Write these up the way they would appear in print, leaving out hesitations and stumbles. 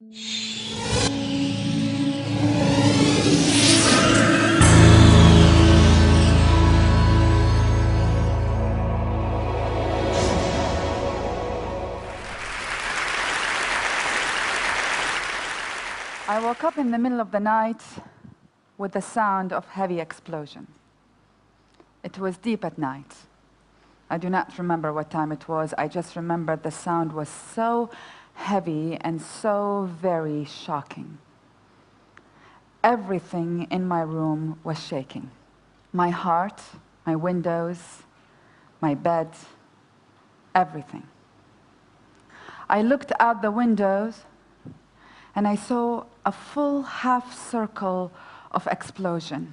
I woke up in the middle of the night with the sound of heavy explosion. It was deep at night. I do not remember what time it was. I just remember the sound was so heavy and so very shocking. Everything in my room was shaking. My heart, my windows, my bed, everything. I looked out the windows and I saw a full half circle of explosion.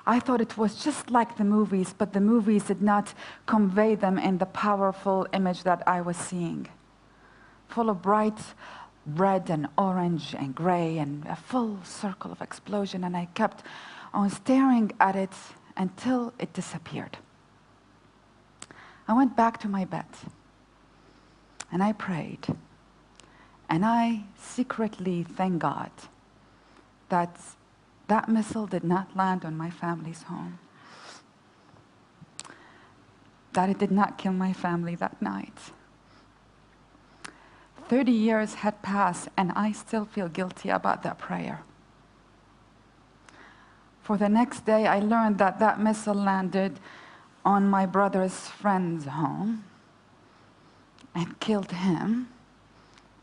I thought it was just like the movies, but the movies did not convey them in the powerful image that I was seeing. Full of bright red and orange and gray and a full circle of explosion, and I kept on staring at it until it disappeared. I went back to my bed and I prayed. And I secretly thank God that that missile did not land on my family's home. That it did not kill my family that night. 30 years had passed and I still feel guilty about that prayer. For the next day, I learned that that missile landed on my brother's friend's home and killed him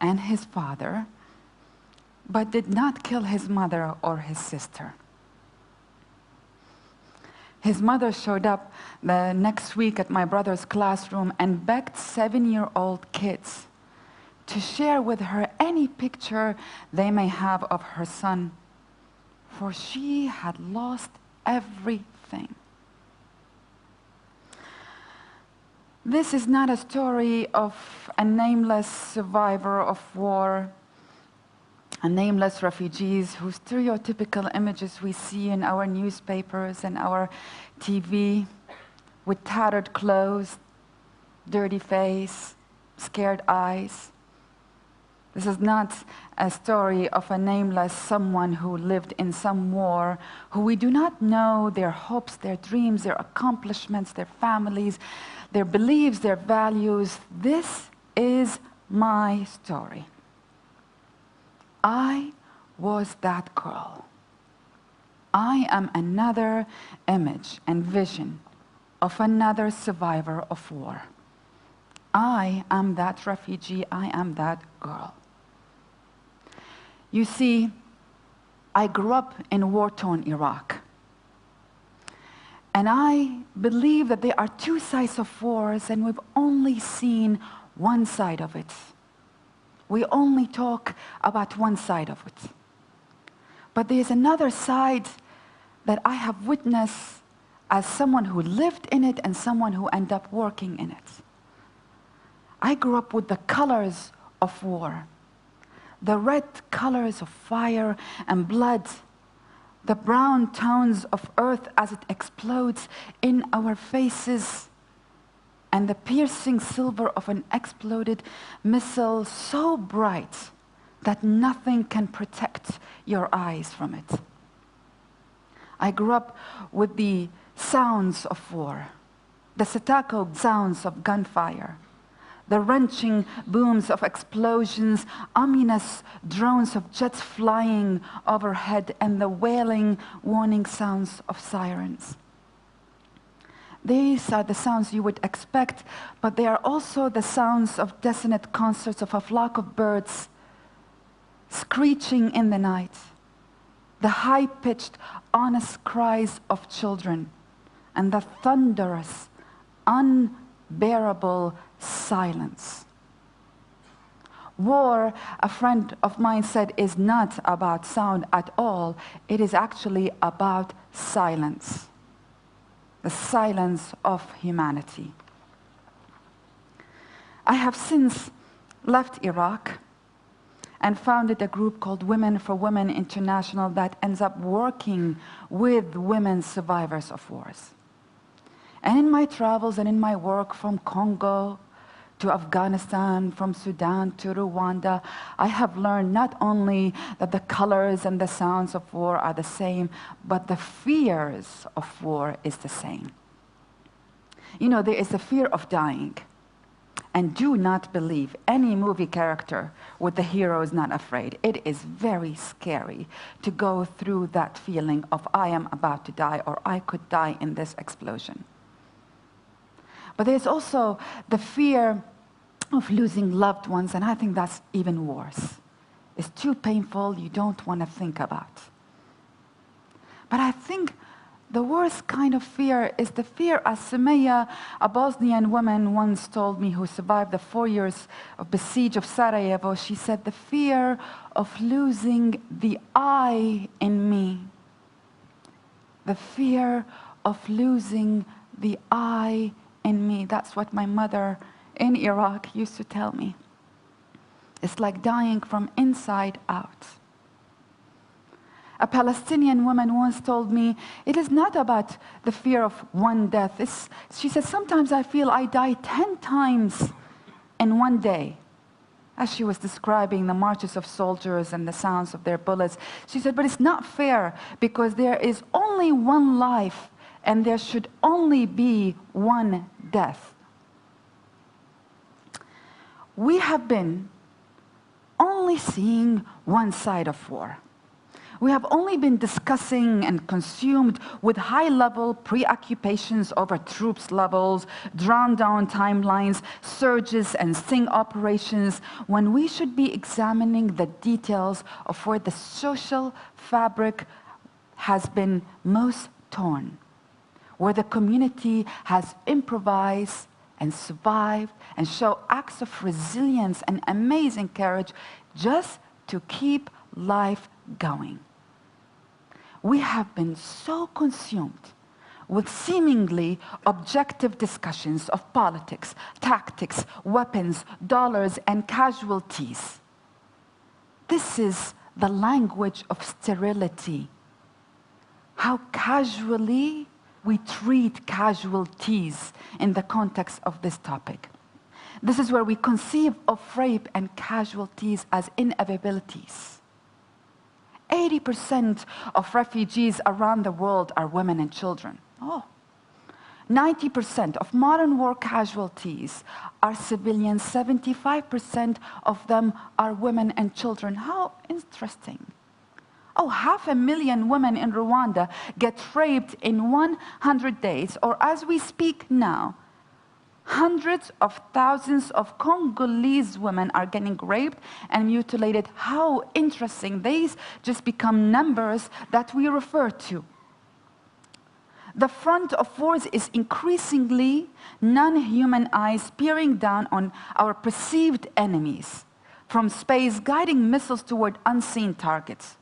and his father, but did not kill his mother or his sister. His mother showed up the next week at my brother's classroom and begged 7-year-old kids to share with her any picture they may have of her son, for she had lost everything. This is not a story of a nameless survivor of war, a nameless refugees whose stereotypical images we see in our newspapers and our TV, with tattered clothes, dirty face, scared eyes. This is not a story of a nameless someone who lived in some war, who we do not know their hopes, their dreams, their accomplishments, their families, their beliefs, their values. This is my story. I was that girl. I am another image and vision of another survivor of war. I am that refugee. I am that girl. You see, I grew up in war-torn Iraq. And I believe that there are two sides of wars, and we've only seen one side of it. We only talk about one side of it. But there's another side that I have witnessed as someone who lived in it and someone who ended up working in it. I grew up with the colors of war, the red colors of fire and blood, the brown tones of earth as it explodes in our faces, and the piercing silver of an exploded missile so bright that nothing can protect your eyes from it. I grew up with the sounds of war, the staccato sounds of gunfire, the wrenching booms of explosions, ominous drones of jets flying overhead, and the wailing warning sounds of sirens. These are the sounds you would expect, but they are also the sounds of dissonant concerts of a flock of birds screeching in the night, the high-pitched, honest cries of children, and the thunderous, unbearable silence. War, a friend of mine said, is not about sound at all. It is actually about silence. The silence of humanity. I have since left Iraq and founded a group called Women for Women International that ends up working with women survivors of wars. And in my travels and in my work from Congo to Afghanistan, from Sudan to Rwanda, I have learned not only that the colors and the sounds of war are the same, but the fears of war is the same. You know, there is a fear of dying. And do not believe any movie character with the hero is not afraid. It is very scary to go through that feeling of I am about to die or I could die in this explosion. But there's also the fear of losing loved ones, and I think that's even worse. It's too painful, you don't want to think about. But I think the worst kind of fear is the fear, as Sumaya, a Bosnian woman, once told me, who survived the 4 years of besiege of Sarajevo. She said, the fear of losing the I in me. The fear of losing the I in me. That's what my mother in Iraq used to tell me. It's like dying from inside out. A Palestinian woman once told me, it is not about the fear of one death. She said, sometimes I feel I die 10 times in one day. As she was describing the marches of soldiers and the sounds of their bullets, she said, but it's not fair because there is only one life and there should only be one death. We have been only seeing one side of war. We have only been discussing and consumed with high-level preoccupations over troops levels, drawn-down timelines, surges and sting operations, when we should be examining the details of where the social fabric has been most torn, where the community has improvised and survived and show acts of resilience and amazing courage just to keep life going. We have been so consumed with seemingly objective discussions of politics, tactics, weapons, dollars, and casualties. This is the language of sterility. How casually we treat casualties in the context of this topic. This is where we conceive of rape and casualties as inevitabilities. 80% of refugees around the world are women and children. 90% of modern war casualties are civilians. 75% of them are women and children. How interesting. 500,000 women in Rwanda get raped in 100 days, or as we speak now, hundreds of thousands of Congolese women are getting raped and mutilated. How interesting. These just become numbers that we refer to. The front of wars is increasingly non-human eyes peering down on our perceived enemies, from space guiding missiles toward unseen targets.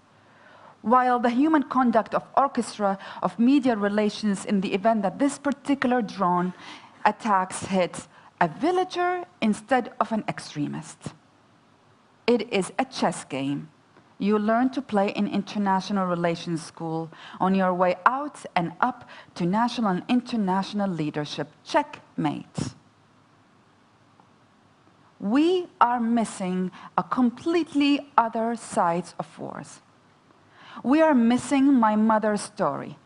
While the human conduct of orchestra of media relations in the event that this particular drone attacks hit a villager instead of an extremist. It is a chess game you learn to play in international relations school on your way out and up to national and international leadership. Checkmate. We are missing a completely other side of wars. We are missing my mother's story,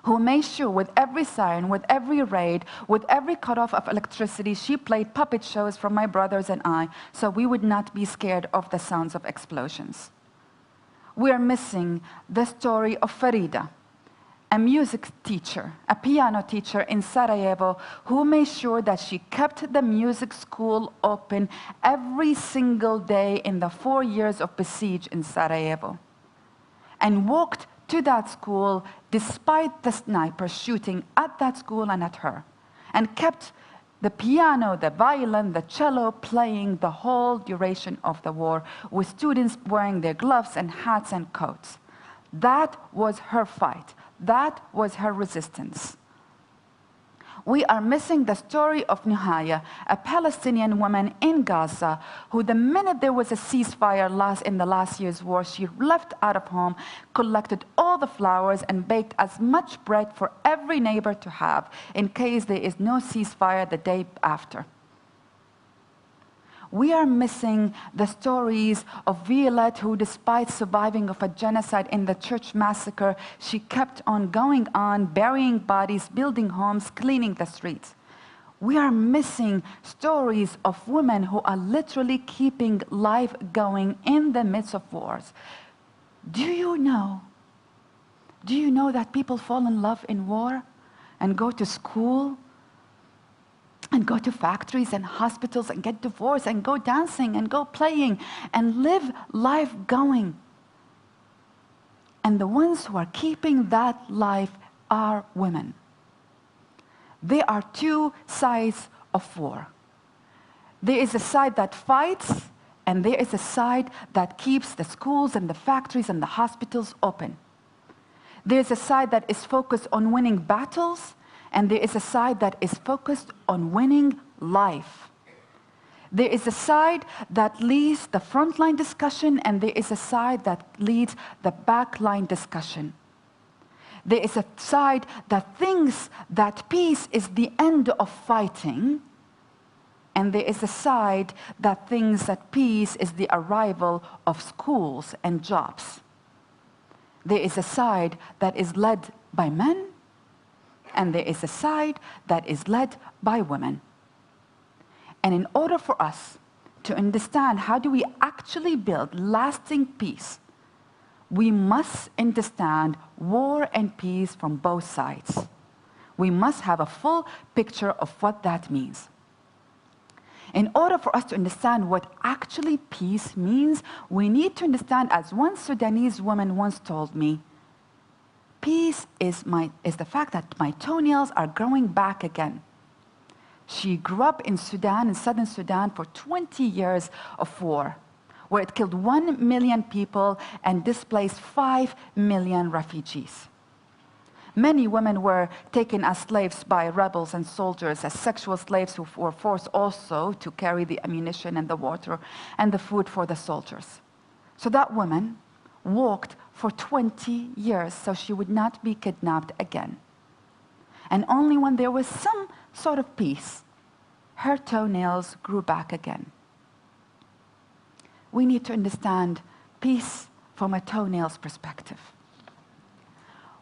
who made sure with every siren, with every raid, with every cutoff of electricity, she played puppet shows for my brothers and I, so we would not be scared of the sounds of explosions. We are missing the story of Farida, a music teacher, a piano teacher in Sarajevo, who made sure that she kept the music school open every single day in the 4 years of besiege in Sarajevo, and walked to that school despite the snipers shooting at that school and at her, and kept the piano, the violin, the cello playing the whole duration of the war, with students wearing their gloves and hats and coats. That was her fight. That was her resistance. We are missing the story of Nuhaya, a Palestinian woman in Gaza, who the minute there was a ceasefire in the last year's war, she left out of home, collected all the flowers, and baked as much bread for every neighbor to have in case there is no ceasefire the day after. We are missing the stories of Violet, who, despite surviving of a genocide in the church massacre, she kept on going on, burying bodies, building homes, cleaning the streets. We are missing stories of women who are literally keeping life going in the midst of wars. Do you know that people fall in love in war and go to school and go to factories and hospitals and get divorced and go dancing and go playing and live life going? And the ones who are keeping that life are women. There are two sides of war. There is a side that fights, and there is a side that keeps the schools and the factories and the hospitals open. There is a side that is focused on winning battles, and there is a side that is focused on winning life. There is a side that leads the frontline discussion, and there is a side that leads the backline discussion. There is a side that thinks that peace is the end of fighting, and there is a side that thinks that peace is the arrival of schools and jobs. There is a side that is led by men, and there is a side that is led by women. And in order for us to understand how do we actually build lasting peace, we must understand war and peace from both sides. We must have a full picture of what that means. In order for us to understand what actually peace means, we need to understand, as one Sudanese woman once told me, peace is the fact that my toenails are growing back again. She grew up in Sudan, in southern Sudan, for 20 years of war, where it killed 1 million people and displaced 5 million refugees. Many women were taken as slaves by rebels and soldiers, as sexual slaves who were forced also to carry the ammunition and the water and the food for the soldiers. So that woman walked for 20 years so she would not be kidnapped again. And only when there was some sort of peace, her toenails grew back again. We need to understand peace from a toenails perspective.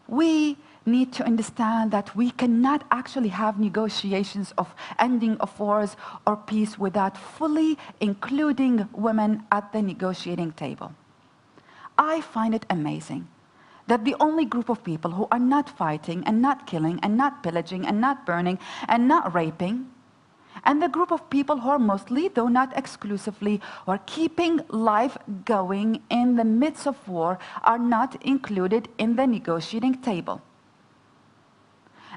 We need to understand that we cannot actually have negotiations of ending of wars or peace without fully including women at the negotiating table. I find it amazing that the only group of people who are not fighting and not killing and not pillaging and not burning and not raping, and the group of people who are mostly, though not exclusively, who are keeping life going in the midst of war, are not included in the negotiating table.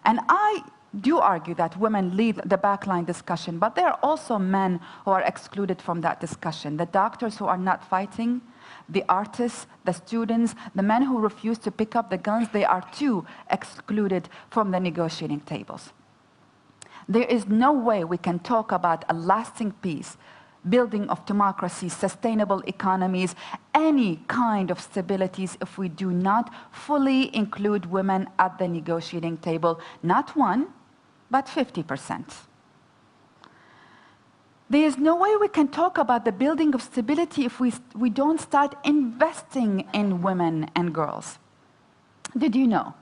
And I do argue that women lead the backline discussion, but there are also men who are excluded from that discussion. The doctors who are not fighting, the artists, the students, the men who refuse to pick up the guns, they are too excluded from the negotiating tables. There is no way we can talk about a lasting peace, building of democracy, sustainable economies, any kind of stabilities if we do not fully include women at the negotiating table, not 1, but 50%. There is no way we can talk about the building of stability if we don't start investing in women and girls. Did you know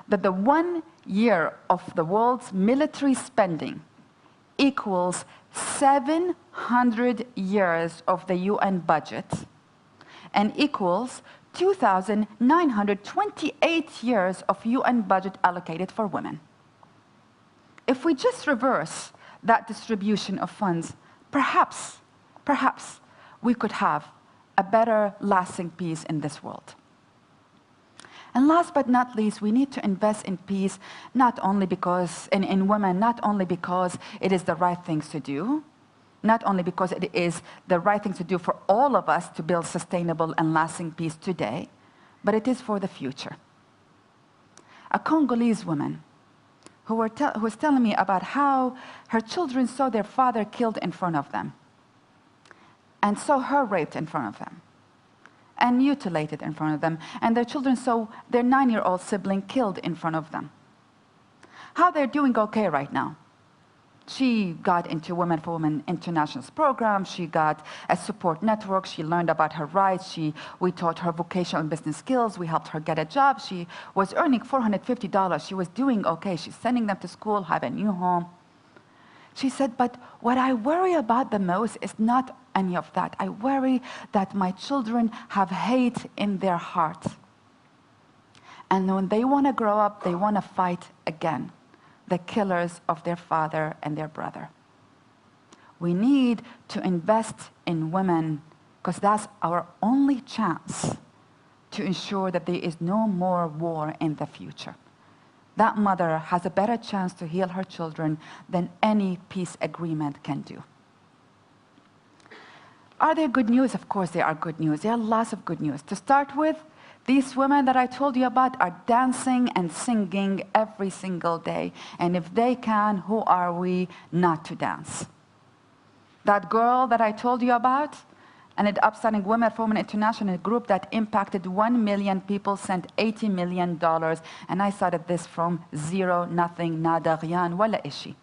that the 1 year of the world's military spending equals 700 years of the UN budget and equals 2,928 years of UN budget allocated for women? If we just reverse that distribution of funds, perhaps we could have a better lasting peace in this world. And last but not least, we need to invest in peace not only because in women, not only because it is the right things to do, not only because it is the right thing to do for all of us to build sustainable and lasting peace today, but it is for the future. A Congolese woman who was telling me about how her children saw their father killed in front of them and saw her raped in front of them and mutilated in front of them, and their children saw their 9-year-old sibling killed in front of them. How they're doing okay right now. She got into Women for Women International's program. She got a support network. She learned about her rights. We taught her vocational and business skills. We helped her get a job. She was earning $450. She was doing okay. She's sending them to school, have a new home. She said, but what I worry about the most is not any of that. I worry that my children have hate in their heart. And when they want to grow up, they want to fight again, the killers of their father and their brother. We need to invest in women because that's our only chance to ensure that there is no more war in the future. That mother has a better chance to heal her children than any peace agreement can do. Are there good news? Of course there are good news. There are lots of good news. To start with, these women that I told you about are dancing and singing every single day. And if they can, who are we not to dance? That girl that I told you about, and an upstanding Women for Women International group that impacted 1 million people, sent $80 million. And I started this from zero, nothing, nada, rien, wala ishi.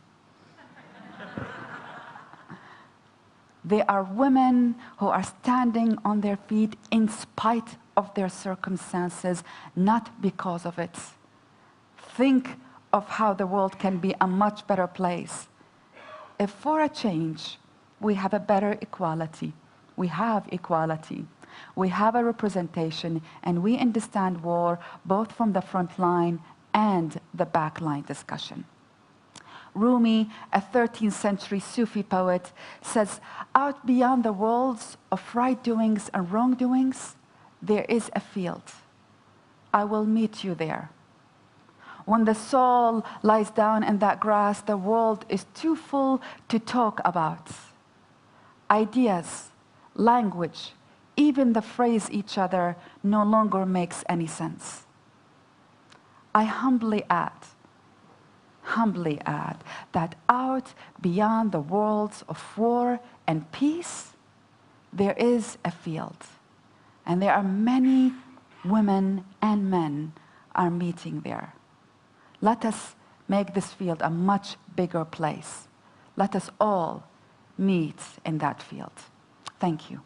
They are women who are standing on their feet in spite of their circumstances, not because of it. Think of how the world can be a much better place if, for a change, we have a better equality. We have equality. We have a representation, and we understand war both from the front line and the back line discussion. Rumi, a 13th century Sufi poet, says, out beyond the worlds of right doings and wrongdoings, there is a field. I will meet you there. When the soul lies down in that grass, the world is too full to talk about. Ideas, language, even the phrase each other no longer makes any sense. I humbly add that out beyond the worlds of war and peace, there is a field. And there are many women and men are meeting there. Let us make this field a much bigger place. Let us all meet in that field. Thank you.